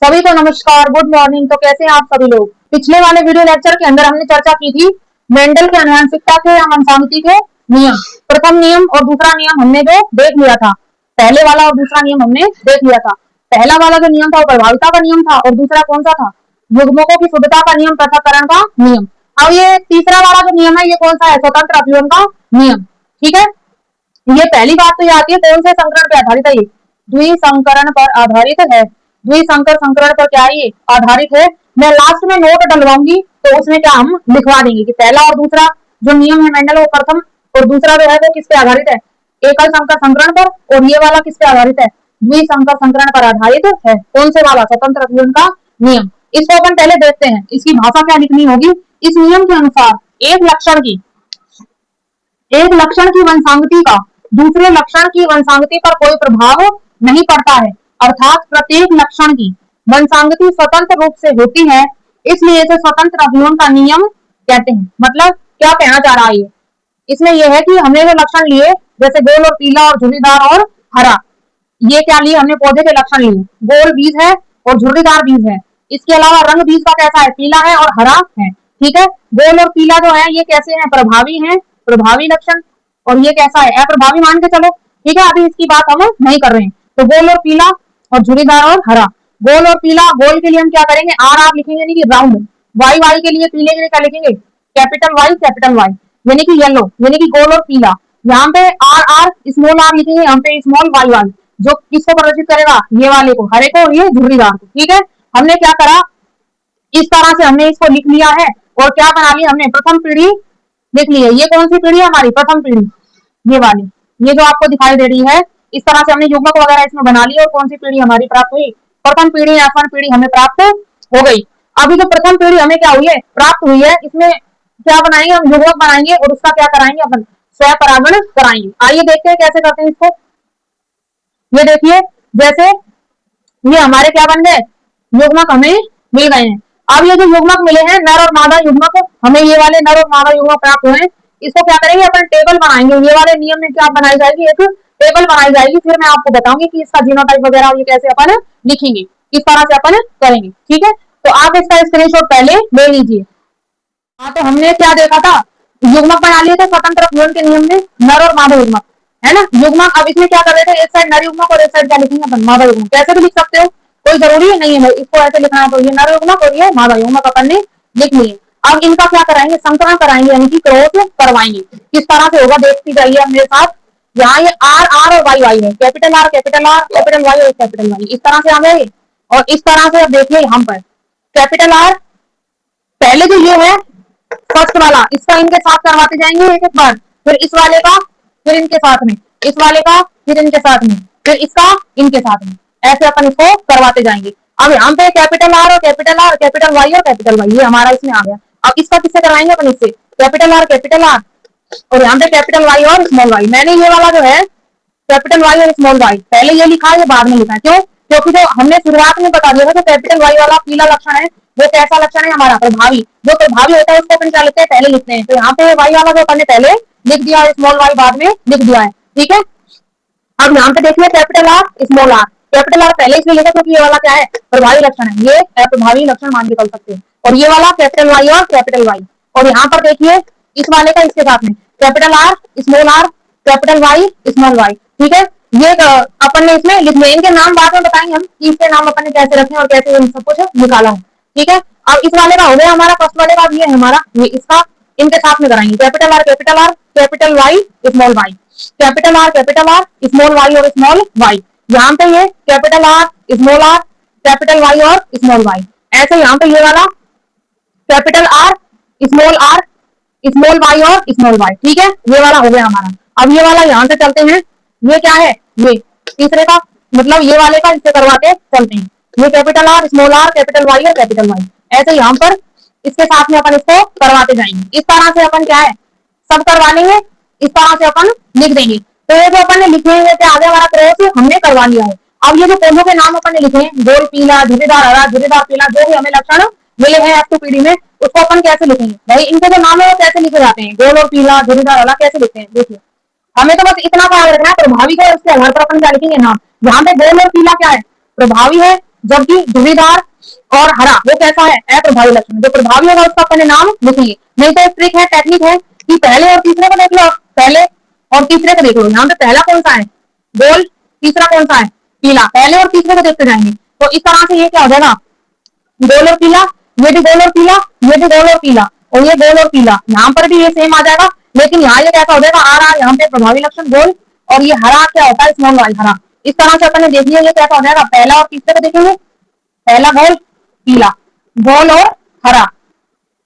सभी को नमस्कार, गुड मॉर्निंग। तो कैसे हैं आप सभी लोग। पिछले वाले वीडियो लेक्चर के अंदर हमने चर्चा की थी मेंडल के आनुवंशिकता के या मनसांगति के नियम। प्रथम नियम और दूसरा नियम हमने जो देख लिया था, पहले वाला और दूसरा नियम हमने देख लिया था। पहला वाला जो नियम था वो प्रभाविता का नियम था और दूसरा कौन सा था, युग्मकों की शुद्धता का नियम, पृथक्करण का नियम। अब ये तीसरा वाला जो नियम है ये कौन सा है, स्वतंत्र अपीवन का नियम। ठीक है, ये पहली बात तो ये आती है कौन से संकरण पर आधारित है, ये द्विसंकरण पर आधारित है। द्विसंकर संकरण पर क्या है, ये आधारित है। मैं लास्ट में नोट डलवाऊंगी तो उसमें क्या हम लिखवा देंगे कि पहला और दूसरा जो नियम है मेंडल वो प्रथम और दूसरा जो है वो किस पे आधारित है, एकल संकर संकरण पर, और ये वाला किस पे आधारित है, द्विसंकर संकरण पर आधारित है। कौन से वाला, स्वतंत्र अपीवन का नियम। इसको अपन पहले देखते हैं, इसकी भाषा क्या लिखनी होगी। इस नियम के अनुसार एक लक्षण की वंशांगति का दूसरे लक्षण की वंशांगति पर कोई प्रभाव नहीं पड़ता है, अर्थात प्रत्येक लक्षण की वंशांगति स्वतंत्र रूप से होती है, इसलिए इसे स्वतंत्र अपीवन का नियम कहते हैं। मतलब क्या कहना चाह रहा है ये, इसमें यह है कि हमने जो लक्षण लिए जैसे गोल और पीला और झुर्रीदार और हरा, ये क्या लिए हमने, पौधे के लक्षण लिए। गोल बीज है और झुर्रीदार बीज है। इसके अलावा रंग बीज का कैसा है, पीला है और हरा है। ठीक है, गोल और पीला जो है ये कैसे हैं, प्रभावी हैं, प्रभावी लक्षण। और ये कैसा है, अप्रभावी मान के चलो। ठीक है, अभी इसकी बात हम नहीं कर रहे हैं। तो गोल और पीला और झुर्रीदार और हरा। गोल और पीला, गोल के लिए हम क्या करेंगे, आर आर लिखेंगे यानी कि राउंड। वाई वाई के लिए, पीले के लिए क्या लिखेंगे, कैपिटल वाई यानी कि येलो, यानी कि गोल और पीला। यहाँ पे आर आर स्मॉल आर लिखेंगे, यहाँ पे स्मॉल वाई वाई, जो किसको प्रदर्शित करेगा, ये वाले को, हरे को और ये झुर्रीदार को। ठीक है, हमने क्या करा, इस तरह से हमने इसको लिख लिया है और क्या बना लिया हमने, प्रथम पीढ़ी लिख ली है। ये कौन सी पीढ़ी है हमारी, प्रथम पीढ़ी, ये वाली, ये जो आपको दिखाई दे रही है। इस तरह से हमने युग्मक वगैरह इसमें बना ली और कौन सी पीढ़ी हमारी प्राप्त हुई, प्रथम पीढ़ी या F1 पीढ़ी हमें प्राप्त हो गई। अभी जो प्रथम पीढ़ी हमें क्या हुई है, प्राप्त हुई है, इसमें क्या बनाएंगे हम, युग्मक बनाएंगे और उसका क्या कराएंगे अपन, स्वपरागण कराएंगे। आइए देखते हैं कैसे करते हैं इसको। ये देखिए, जैसे ये हमारे क्या बन गए, युग्मक हमें मिल गए हैं। अब ये जो युग्मक मिले हैं नर और मादा युग्मक, हमें ये वाले नर और मादा युग्मक प्राप्त हुए हैं। इसको क्या करेंगे अपन, टेबल बनाएंगे। ये वाले नियम में क्या बनाई जाएगी, एक टेबल बनाई जाएगी। फिर मैं आपको बताऊंगी कि इसका जीनोटाइप वगैरह ये कैसे अपन लिखेंगे, किस तरह से अपन करेंगे। ठीक है, तो आप इसका स्क्रीनशॉट पहले ले लीजिए। हाँ, तो हमने क्या देखा था, युग्मक बना लिए थे स्वतंत्र अपीवन के नियम में, नर और मादा युग्मक, है ना, युग्मक। अब इसमें क्या कर रहे थे, एक साइड नर युग्मक और एक साइड क्या लिखेंगे अपन, मादा युग्मक। कैसे भी लिख सकते हो, कोई जरूरी नहीं है इसको ऐसे लिखना है। तो ये नर युग्मक और ये मादा युग्मक अपन ने लिख लिए। अब इनका क्या कराएंगे, संकरण कराएंगे, यानी कि क्रॉस करवाएंगे। किस तरह से होगा देखती जाइए आप मेरे साथ। यहाँ ये आर आर और वाई वाई है, कैपिटल आर कैपिटल वाई और कैपिटल वाई, इस तरह से आ गए। और इस तरह से अब देखिए यहाँ पर कैपिटल आर, पहले जो ये है फर्स्ट वाला, इसका इनके साथ करवाते जाएंगे एक एक बार, फिर इस वाले का, फिर इनके साथ में, इस वाले का, फिर इनके साथ में, फिर इसका इनके साथ में, ऐसे अपन इसको करवाते जाएंगे। अब यहाँ पे कैपिटल आर और कैपिटल वाई और कैपिटल वाई, ये हमारा इसमें आ गया। अब इसका किससे कराएंगे अपन, इससे कैपिटल आर और यहाँ पे कैपिटल वाई और स्मॉल वाई। मैंने ये वाला जो है कैपिटल वाई और स्मॉल वाई पहले ये लिखा है, ये बाद में लिखा है। क्यों, क्योंकि जो हमने शुरुआत में बता दिया था, तो कैपिटल वाई वाला पीला लक्षण है, वो कैसा लक्षण है हमारा, प्रभावी। जो प्रभावी होता है उसको अपन क्या लिखते हैं, पहले लिखते हैं। तो यहाँ पे वाई वाला जो अपन ने पहले लिख दिया है, स्मॉल वाई बाद में लिख दिया है। ठीक है, अब यहाँ पे देखिए capital R small R, capital R पहले इसलिए लिखा क्योंकि ये वाला क्या है, प्रभावी लक्षण है, ये अप्रभावी लक्षण मान के चल सकते हैं। और ये वाला कैपिटल वाई और कैपिटल वाई, और यहाँ पर देखिए इस वाले का इसके साथ में capital R small R capital Y small Y. ठीक है, ये अपन ने इसमें लिख लिया। इनके नाम बाद में बताएंगे हम कि इसके नाम अपन ने कैसे रखे और कैसे सब कुछ निकाला है। ठीक है, अब इस वाले का हो गया हमारा, फर्स्ट वाले का ये है हमारा, ये इसका इनके साथ में कराएंगे, capital R capital Y small Y, capital R small Y और स्मॉल वाई। यहाँ पे ये कैपिटल आर कैपिटल वाई और स्मॉल वाई, ऐसे यहाँ पे ये वाला कैपिटल आर स्मॉल वाई और स्मॉल वाई। ठीक है, ये वाला हो गया हमारा। अब ये वाला यहाँ से चलते हैं, ये क्या है, ये तीसरे का, मतलब ये वाले का इससे करवाते चलते हैं। ये कैपिटल आर कैपिटल वाई और कैपिटल वाई, ऐसे यहाँ पर इसके साथ में अपन इसको करवाते जाएंगे। इस तरह से अपन क्या है, सब करवा लेंगे, इस तरह से अपन लिख देंगे। तो ये जो अपन ने लिखे हैं, आगे हमारा क्रॉस हमने करवा लिया है। अब ये जो पौधों के नाम अपन ने लिखे हैं, गोल पीला, झुर्रीदार हरा, झुर्रीदार पीला, जो भी हमें लक्षण मिले हैं F2 पीढ़ी में, उसको अपन कैसे लिखेंगे भाई, इनके जो नाम है वो कैसे लिखे जाते हैं, गोल और पीला, झुर्रीदार हरा कैसे लिखते हैं। देखिए, हमें तो बस इतना ख्याल रखना है, प्रभावी का उसके आधार पर अपन क्या लिखेंगे नाम। यहाँ पे गोल और पीला क्या है, प्रभावी है, जबकि धुरीदार और हरा वो कैसा है, अप्रभावी लक्षण। जो प्रभावी होगा उसका अपने नाम लिखिए। नहीं तो एक ट्रिक है, टेक्निक है कि पहले और तीसरे को देख लो, पहले और तीसरे को देख लो। यहाँ पे पहला कौन सा है, गोल, तीसरा कौन सा है, पीला। पहले और तीसरे को देखते जाएंगे। तो इस तरह से ये क्या हो जाएगा, गोल और पीला, ये भी गोल और पीला, ये भी गोल और पीला, और ये गोल और पीला। यहाँ पर भी ये सेम आ जाएगा, लेकिन यहाँ ये कैसा हो जाएगा, आ रहा है यहाँ पे प्रभावी लक्षण गोल, और ये हरा क्या होता है, स्मॉल वाई हरा। इस तरह से अपन ने देख लिया ये कैसा हो जाएगा। पहला और तीसरे को देखेंगे, पहला गोल पीला, गोल और हरा।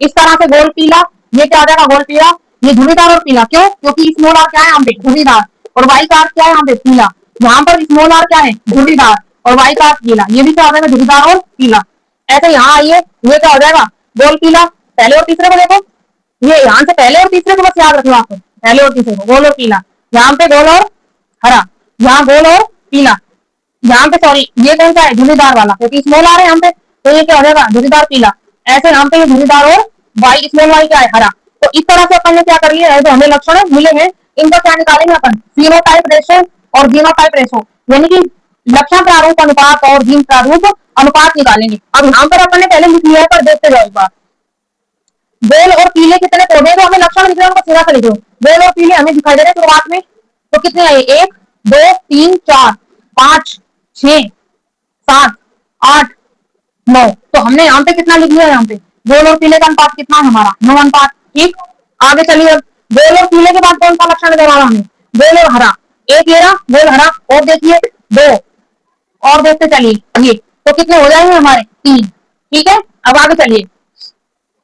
इस तरह से गोल पीला, ये क्या आ जाएगा, गोल पीला। ये धुरीदार और पीला, क्यों, क्योंकि स्मॉल आर क्या है यहाँ पे, धुरीदार, और वाई का क्या है यहाँ पे, पीला। यहाँ पर स्मॉल आर क्या है, धुरीदार, और वाई का पीला। ये भी क्या हो जाएगा, धुरीदार और पीला। ऐसे यहाँ आइए, ये क्या हो जाएगा, गोल पीला। पहले और तीसरे को देखो, ये यहाँ से पहले और तीसरे को बस याद रखना आपको, पहले और तीसरे को, गोल और पीला। यहाँ पे गोल और हरा, यहाँ गोल और पीला। यहाँ पे सॉरी, ये कौन सा है, धुरीदार वाला, क्योंकि स्मॉल आ रहा है यहाँ पे, तो ये क्या हो जाएगा, धुरीदार पीला। ऐसे यहाँ पे ये धुरीदार और वाई, स्मॉल वाई क्या है, हरा। तो इस तरह से अपन ने क्या कर लिया है, जो हमें लक्षण मिले हैं, इनका क्या निकालेंगे अपन, फिनोटाइप रेशो और जीनोटाइप रेशो, यानी कि लक्षण प्रारूप अनुपात और जीन प्रारूप अनुपात निकालेंगे। अब यहाँ पर अपन ने पहले लिख लिया है, पर देखते जाओ एक बार। गोल और पीले कितने पौधे, तो हमें लक्षण लिख रहे हैं, सीधा से लिखो। गोल और पीले हमें दिखाई दे रहे हैं शुरुआत में, तो कितने आए, 1 2 3 4 5 6 7 8 9। तो हमने यहाँ पे कितना लिख लिया, यहाँ पे गोल और पीले का अनुपात कितना है हमारा, 9 अनुपात। ठीक, आगे चलिए। अब गोल और पीले के बाद कौन सा लक्षण नजर आ रहा हमें, गोल और हरा। एक ये रहा गोल हरा, और देखिए 2, और देखते चलिए ये, तो कितने हो जाएंगे हमारे, 3। ठीक है, अब आगे चलिए।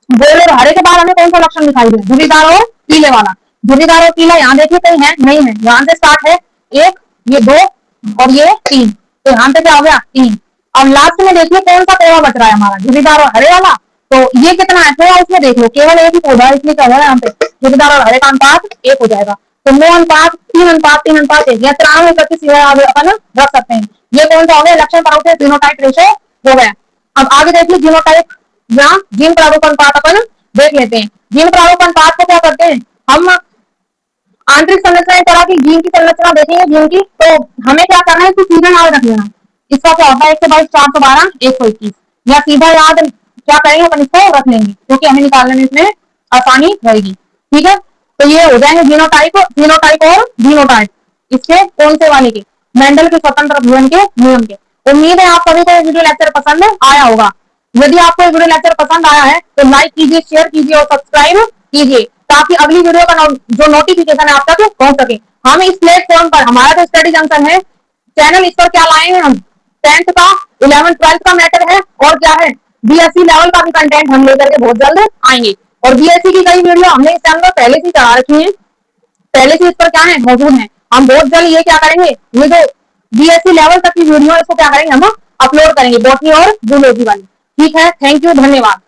गोल और हरे के बाद हमें कौन सा लक्षण दिखाई दे, धुरीदार और पीले वाला। धुरीदार और पीला यहाँ देखिए कहीं है, नहीं है, यहाँ से स्टार्ट है 1, ये 2 और ये 3, तो यहाँ पे क्या हो गया, 3। अब लास्ट में देखिए कौन सा पौधा बच रहा है हमारा, धुरीदार और हरे वाला। तो ये कितना है, थोड़ा इसमें देख लो, केवल एक ही पौधा है, इसलिए क्या होगा यहाँ पे धुरीदार और हरे का अनुपात 1 हो जाएगा। तो 9 अनुपात 3 अनुपात 3 अनुपात 1, या 93 25 अपन रख सकते हैं। ये कौन सा हो गया, लक्षण प्रारूप से जीनोटाइप रेशो हो गया। अब आगे देखिए जीनोटाइप या जीन प्रारूप अनुपात अपन देख लेते हैं। जीन प्रारूप अनुपात को क्या करते हैं हम, आंतरिक संरचना, एक तरह की जीन की संरचना देखेंगे जीन की, तो हमें क्या करना है, इसको सीधा याद रख लेना। इसका क्या होता है, 122 412 121, या सीधा याद क्या करेंगे अपन, इसको रख लेंगे, क्योंकि हमें निकालने में इसमें आसानी रहेगी। ठीक है, तो ये हो जाएंगे जीनोटाइप, जीनोटाइप और जीनोटाइप, इसके कौन से वाले के, मेंडल के स्वतंत्र अभिवन के नियम के। उम्मीद है आप सभी को वीडियो लेक्चर पसंद आया होगा। यदि आपको वीडियो लेक्चर पसंद आया है तो लाइक कीजिए, शेयर कीजिए और सब्सक्राइब कीजिए, ताकि अगली वीडियो का जो नोटिफिकेशन है आप तक पहुंच सके। हम इस प्लेटफॉर्म पर, हमारा जो स्टडी जंक्शन है चैनल, इस पर क्या लाए हैं हम, 10th का 11th 12th का मैटर है, और क्या है, बीएससी लेवल का भी कंटेंट हम लेकर के बहुत जल्द आएंगे। और बीएससी की कई वीडियो हमने इस चैनल पर पहले से चढ़ा रखी है, पहले से इस पर क्या है, मौजूद है। हम बहुत जल्द ये क्या करेंगे, ये जो बीएससी लेवल तक की वीडियो है इसको क्या करेंगे, हम अपलोड करेंगे, बॉटनी और जूलॉजी वाली। ठीक है, थैंक यू, धन्यवाद।